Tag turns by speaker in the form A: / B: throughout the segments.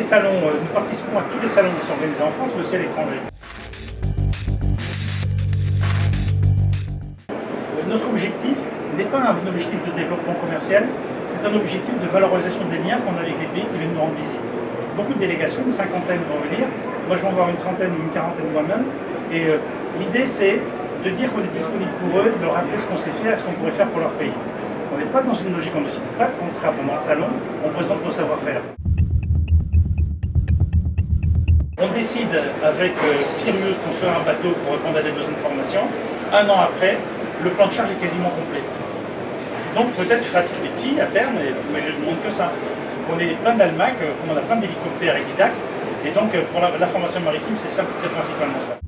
A: salons, nous participons à tous les salons qui sont organisés en France, mais aussi à l'étranger. Notre objectif n'est pas un objectif de développement commercial, c'est un objectif de valorisation des liens qu'on a avec les pays qui viennent nous rendre visite. Beaucoup de délégations, une cinquantaine vont venir, moi je vais en voir une trentaine ou une quarantaine moi-même, et l'idée c'est de dire qu'on est disponible pour eux, de leur rappeler ce qu'on sait faire et ce qu'on pourrait faire pour leur pays. On n'est pas dans une logique, on ne signe pas de contrat pendant le salon, on présente nos savoir-faire. On décide avec Pierre Mieux de construire un bateau pour répondre à des besoins de formation. Un an après, le plan de charge est quasiment complet. Donc peut-être fera-t-il des petits à terme, mais je ne demande que ça. On est plein d'Almac, on a plein d'hélicoptères et d'Idax, et donc pour la formation maritime, c'est principalement ça.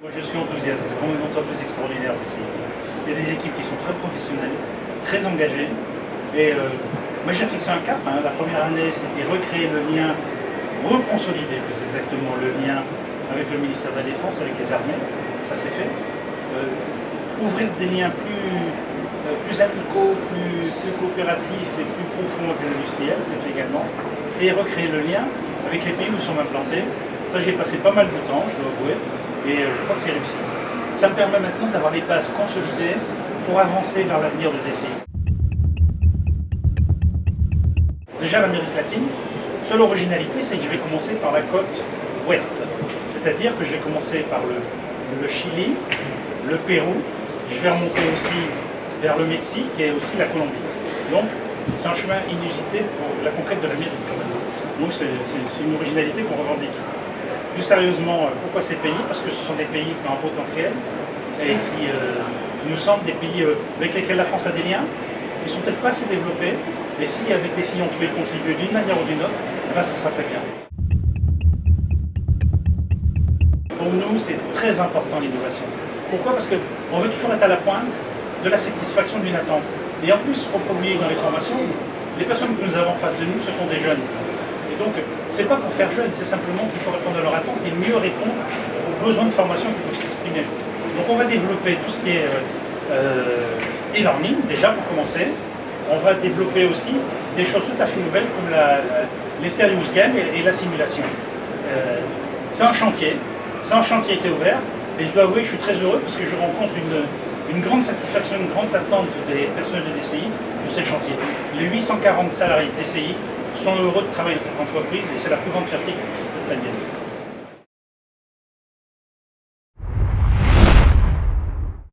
A: Moi je suis enthousiaste, c'est vraiment une entreprise extraordinaire ici. Il y a des équipes qui sont très professionnelles, très engagées, et moi j'ai fixé un cap. La première année, c'était recréer le lien, reconsolider plus exactement le lien avec le ministère de la Défense, avec les armées, ça c'est fait. Ouvrir des liens plus amicaux, plus coopératifs et plus profonds avec les industriels, c'est fait également. Et recréer le lien avec les pays où nous sommes implantés. Ça, j'ai passé pas mal de temps, je dois avouer, et je crois que c'est réussi. Ça me permet maintenant d'avoir les bases consolidées pour avancer vers l'avenir de DCI. Déjà, l'Amérique latine, seule originalité, c'est que je vais commencer par la côte ouest. C'est-à-dire que je vais commencer par le Chili, le Pérou, je vais remonter aussi vers le Mexique et aussi la Colombie. Donc, c'est un chemin inusité pour la conquête de l'Amérique quand même. Donc, c'est une originalité qu'on revendique. Plus sérieusement, pourquoi ces pays? Parce que ce sont des pays qui ont un potentiel et qui nous semblent des pays avec lesquels la France a des liens, qui ne sont peut-être pas assez développés, mais si avec des sillons on pouvait contribuer d'une manière ou d'une autre, eh bien, ça sera très bien. Pour nous, c'est très important l'innovation. Pourquoi? Parce qu'on veut toujours être à la pointe de la satisfaction d'une attente. Et en plus, il ne faut pas oublier dans les formations, les personnes que nous avons en face de nous, ce sont des jeunes. Et donc, ce n'est pas pour faire jeune, c'est simplement qu'il faut répondre à leur attente et mieux répondre aux besoins de formation qui peuvent s'exprimer. Donc on va développer tout ce qui est e-learning, déjà pour commencer. On va développer aussi des choses tout à fait nouvelles comme les serious games et la simulation. C'est un chantier qui est ouvert. Et je dois avouer que je suis très heureux parce que je rencontre une grande satisfaction, une grande attente des personnels de DCI pour ces chantiers. Les 840 salariés de DCI sont heureux de travailler dans cette entreprise et c'est la plus grande fierté que c'est la mienne.